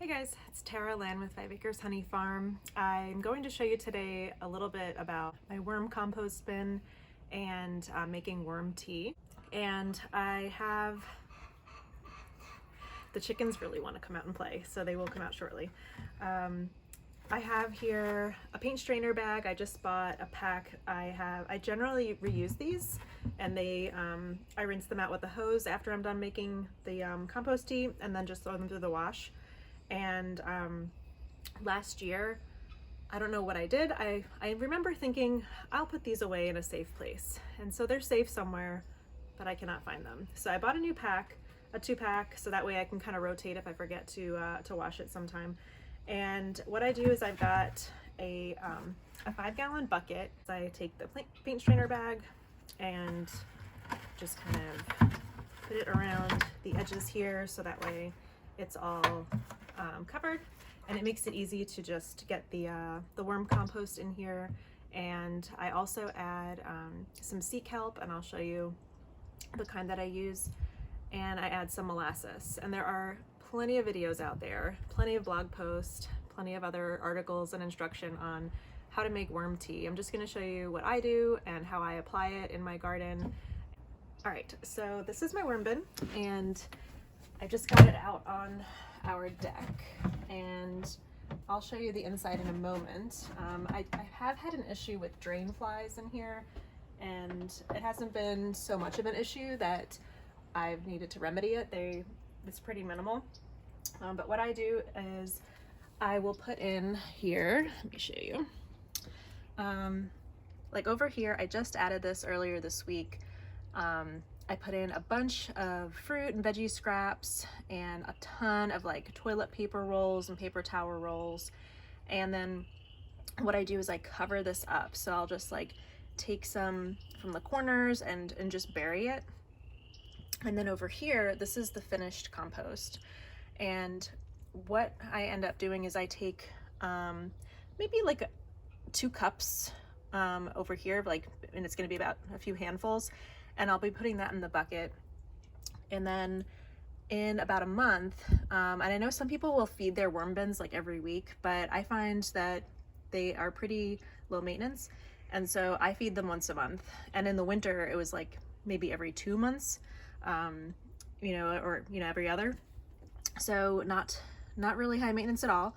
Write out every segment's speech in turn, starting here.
Hey guys, it's Tara Land with 5 Acres Honey Farm. I'm going to show you today a little bit about my worm compost bin and making worm tea. And I have, the chickens really want to come out and play, so they will come out shortly. I have here a paint strainer bag. I just bought a pack. I generally reuse these, and I rinse them out with a hose after I'm done making the compost tea, and then just throw them through the wash. And last year, I don't know what I did. I remember thinking, I'll put these away in a safe place. And so they're safe somewhere, but I cannot find them. So I bought a new pack, a 2-pack, so that way I can kind of rotate if I forget to wash it sometime. And what I do is I've got a 5-gallon bucket. I take the paint strainer bag and just kind of put it around the edges here, so that way it's all covered, and it makes it easy to just get the worm compost in here. And I also add some sea kelp, and I'll show you the kind that I use, and I add some molasses. And there are plenty of videos out there, plenty of blog posts, plenty of other articles and instruction on how to make worm tea. I'm just going to show you what I do and how I apply it in my garden. All right, so this is my worm bin, and I just got it out on our deck, and I'll show you the inside in a moment. I have had an issue with drain flies in here, and it hasn't been so much of an issue that I've needed to remedy it. It's pretty minimal. But what I do is I will put in here, let me show you. Like over here, I just added this earlier this week. I put in a bunch of fruit and veggie scraps and a ton of like toilet paper rolls and paper towel rolls. And then what I do is I cover this up. So I'll just like take some from the corners and just bury it. And then over here, this is the finished compost. And what I end up doing is I take maybe like 2 cups over here, and it's gonna be about a few handfuls. And I'll be putting that in the bucket. And then in about a month, and I know some people will feed their worm bins like every week, but I find that they are pretty low maintenance. And so I feed them once a month. And in the winter, it was like maybe every 2 months, or every other. So not really high maintenance at all.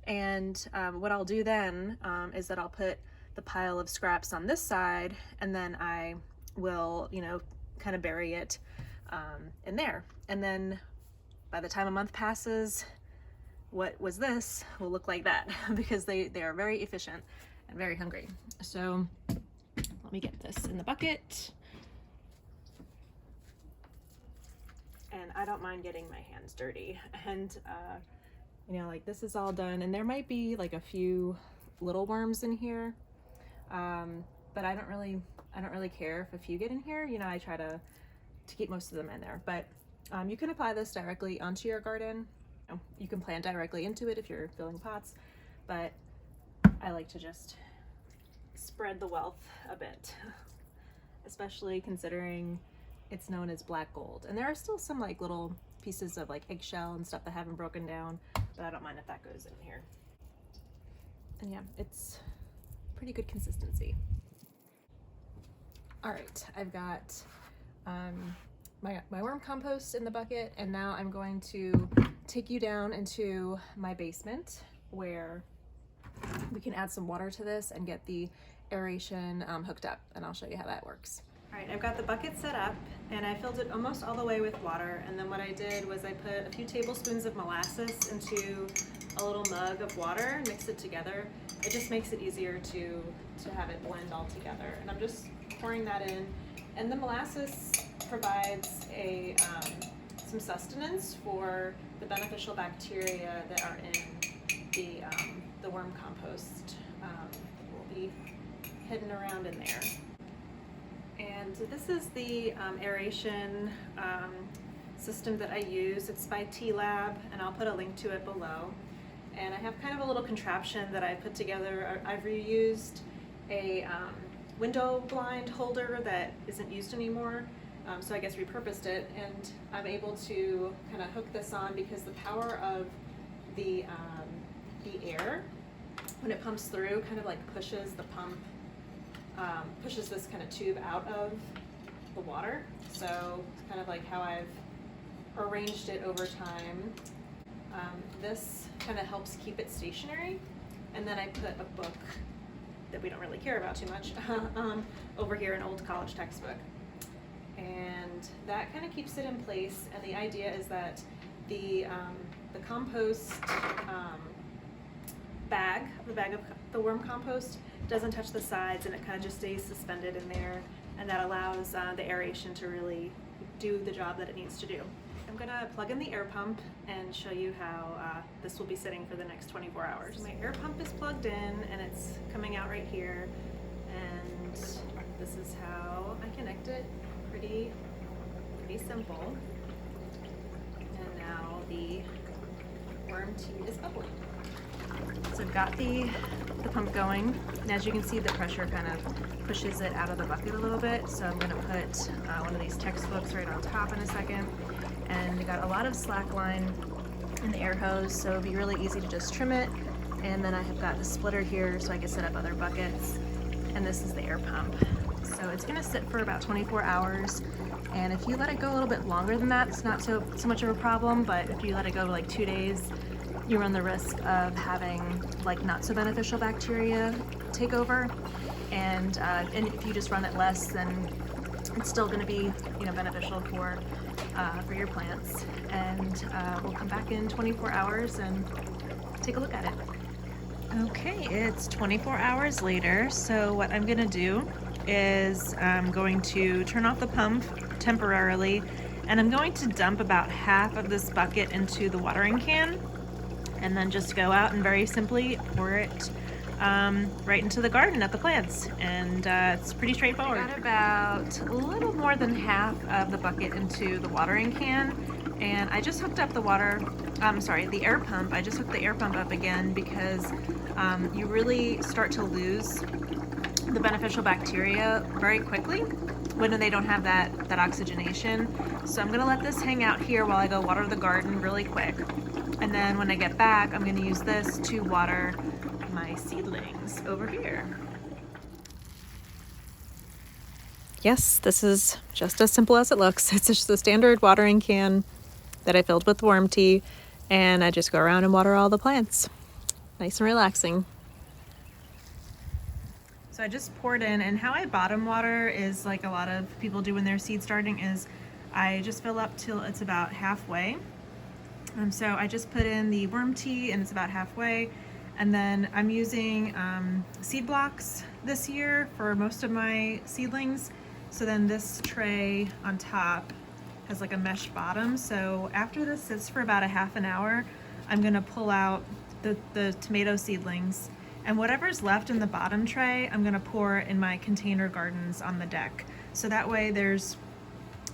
And what I'll do then is that I'll put the pile of scraps on this side, and then I will, kind of bury it in there. And then by the time a month passes, what was this will look like that because they are very efficient and very hungry. So let me get this in the bucket. And I don't mind getting my hands dirty. And like this is all done, and there might be like a few little worms in here, but I don't really care if a few get in here. I try to keep most of them in there. But you can apply this directly onto your garden. You can plant directly into it if you're filling pots, but I like to just spread the wealth a bit, especially considering it's known as black gold. And there are still some like little pieces of like eggshell and stuff that haven't broken down, but I don't mind if that goes in here. And yeah, it's pretty good consistency. All right, I've got my worm compost in the bucket, and now I'm going to take you down into my basement where we can add some water to this and get the aeration hooked up, and I'll show you how that works. All right, I've got the bucket set up, and I filled it almost all the way with water, and then what I did was I put a few tablespoons of molasses into a little mug of water and mixed it together. It just makes it easier to have it blend all together. And I'm just pouring that in, and the molasses provides some sustenance for the beneficial bacteria that are in the worm compost. Will be hidden around in there. And this is the aeration system that I use. It's by T-Lab, and I'll put a link to it below. And I have kind of a little contraption that I put together. I've reused a window blind holder that isn't used anymore, so I guess repurposed it, and I'm able to kind of hook this on because the power of the air, when it pumps through, kind of like pushes the pump, pushes this kind of tube out of the water. So it's kind of like how I've arranged it over time. This kind of helps keep it stationary. And then I put a book that we don't really care about too much over here, an old college textbook. And that kind of keeps it in place. And the idea is that the compost bag, of the worm compost, doesn't touch the sides, and it kind of just stays suspended in there, and that allows the aeration to really do the job that it needs to do. I'm gonna plug in the air pump and show you how this will be sitting for the next 24 hours. So my air pump is plugged in and it's coming out right here, and this is how I connect it. Pretty simple. And now the worm tea is bubbling. So I've got the pump going, and as you can see, the pressure kind of pushes it out of the bucket a little bit. So I'm going to put one of these textbooks right on top in a second. And I got a lot of slack line in the air hose, so it'll be really easy to just trim it. And then I have got the splitter here so I can set up other buckets. And this is the air pump. So it's going to sit for about 24 hours. And if you let it go a little bit longer than that, it's not so much of a problem. But if you let it go like 2 days, you run the risk of having like not so beneficial bacteria take over. And if you just run it less, then it's still going to be, you know, beneficial for your plants. And we'll come back in 24 hours and take a look at it. Okay, it's 24 hours later. So what I'm going to do is I'm going to turn off the pump temporarily, and I'm going to dump about half of this bucket into the watering can, and then just go out and very simply pour it right into the garden at the plants. And it's pretty straightforward. I got about a little more than half of the bucket into the watering can, and I just hooked up the the air pump. I just hooked the air pump up again because you really start to lose the beneficial bacteria very quickly when they don't have that oxygenation. So I'm gonna let this hang out here while I go water the garden really quick. And then when I get back, I'm gonna use this to water my seedlings over here. Yes, this is just as simple as it looks. It's just a standard watering can that I filled with worm tea, and I just go around and water all the plants. Nice and relaxing. So I just poured in, and how I bottom water is like a lot of people do when they're seed starting, is I just fill up till it's about halfway. So I just put in the worm tea and it's about halfway, and then I'm using seed blocks this year for most of my seedlings. So then this tray on top has like a mesh bottom. So after this sits for about a half an hour, I'm gonna pull out the tomato seedlings, and whatever's left in the bottom tray, I'm gonna pour in my container gardens on the deck. So that way there's,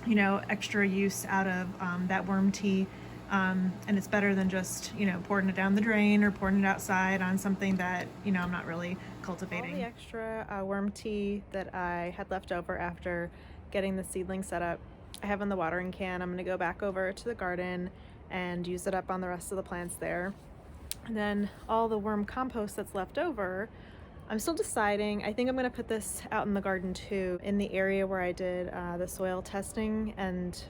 you know, extra use out of that worm tea. And it's better than just, you know, pouring it down the drain or pouring it outside on something that, you know, I'm not really cultivating. All the extra worm tea that I had left over after getting the seedling set up, I have in the watering can. I'm gonna go back over to the garden and use it up on the rest of the plants there. And then all the worm compost that's left over, I'm still deciding. I think I'm gonna put this out in the garden too, in the area where I did the soil testing, and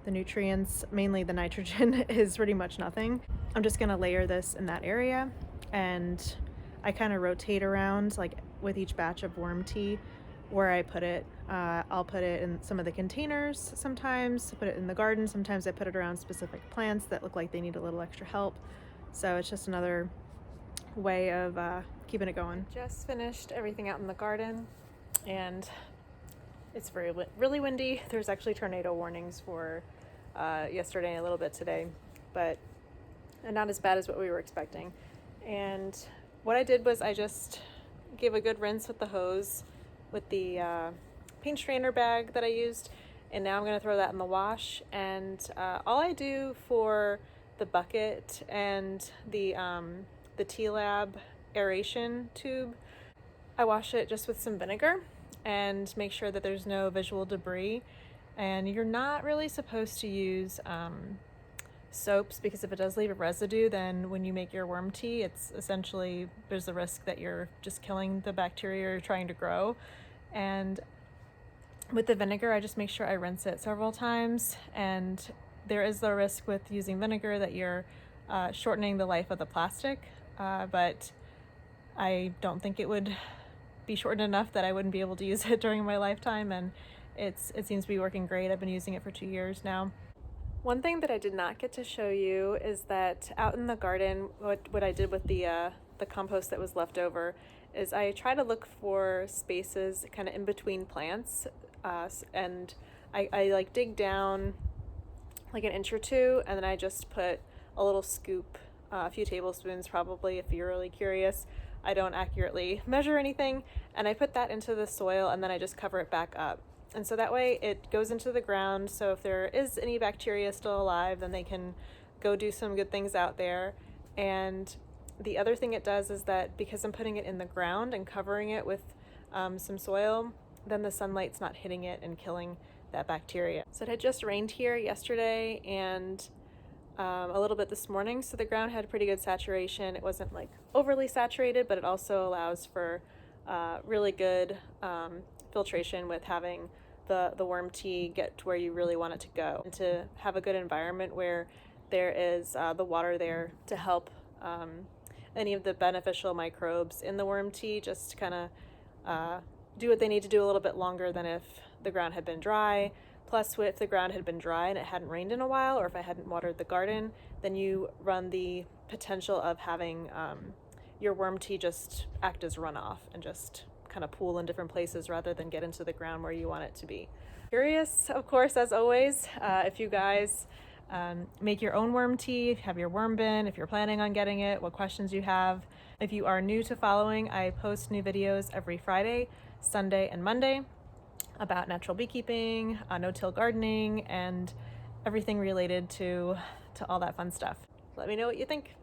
the nutrients, mainly the nitrogen, is pretty much nothing. I'm just gonna layer this in that area, and I kind of rotate around like with each batch of worm tea where I put it. I'll put it in some of the containers sometimes, put it in the garden. Sometimes I put it around specific plants that look like they need a little extra help. So it's just another way of keeping it going. Just finished everything out in the garden, and it's really windy. There's actually tornado warnings for yesterday and a little bit today, but not as bad as what we were expecting. And what I did was I just gave a good rinse with the hose with the paint strainer bag that I used, and now I'm going to throw that in the wash. And all I do for the bucket and the T-Lab aeration tube, I wash it just with some vinegar and make sure that there's no visual debris. And you're not really supposed to use soaps, because if it does leave a residue, then when you make your worm tea, it's essentially, there's the risk that you're just killing the bacteria you're trying to grow. And with the vinegar, I just make sure I rinse it several times, and there is the risk with using vinegar that you're shortening the life of the plastic, but I don't think it would be shortened enough that I wouldn't be able to use it during my lifetime, and it seems to be working great. I've been using it for 2 years now. One thing that I did not get to show you is that out in the garden, what I did with the compost that was left over is I try to look for spaces kind of in between plants, and I like dig down like an inch or two, and then I just put a little scoop, a few tablespoons probably if you're really curious. I don't accurately measure anything, and I put that into the soil, and then I just cover it back up. And so that way it goes into the ground, so if there is any bacteria still alive, then they can go do some good things out there. And the other thing it does is that because I'm putting it in the ground and covering it with some soil, then the sunlight's not hitting it and killing that bacteria. So it had just rained here yesterday and a little bit this morning, so the ground had pretty good saturation. It wasn't like overly saturated, but it also allows for really good filtration with having the worm tea get to where you really want it to go, and to have a good environment where there is the water there to help any of the beneficial microbes in the worm tea just kind of do what they need to do a little bit longer than if the ground had been dry. Plus, if the ground had been dry and it hadn't rained in a while, or if I hadn't watered the garden, then you run the potential of having your worm tea just act as runoff and just kind of pool in different places rather than get into the ground where you want it to be. Curious, of course, as always, if you guys make your own worm tea, have your worm bin, if you're planning on getting it, what questions you have. If you are new to following, I post new videos every Friday, Sunday, and Monday about natural beekeeping, no-till gardening, and everything related to all that fun stuff. Let me know what you think.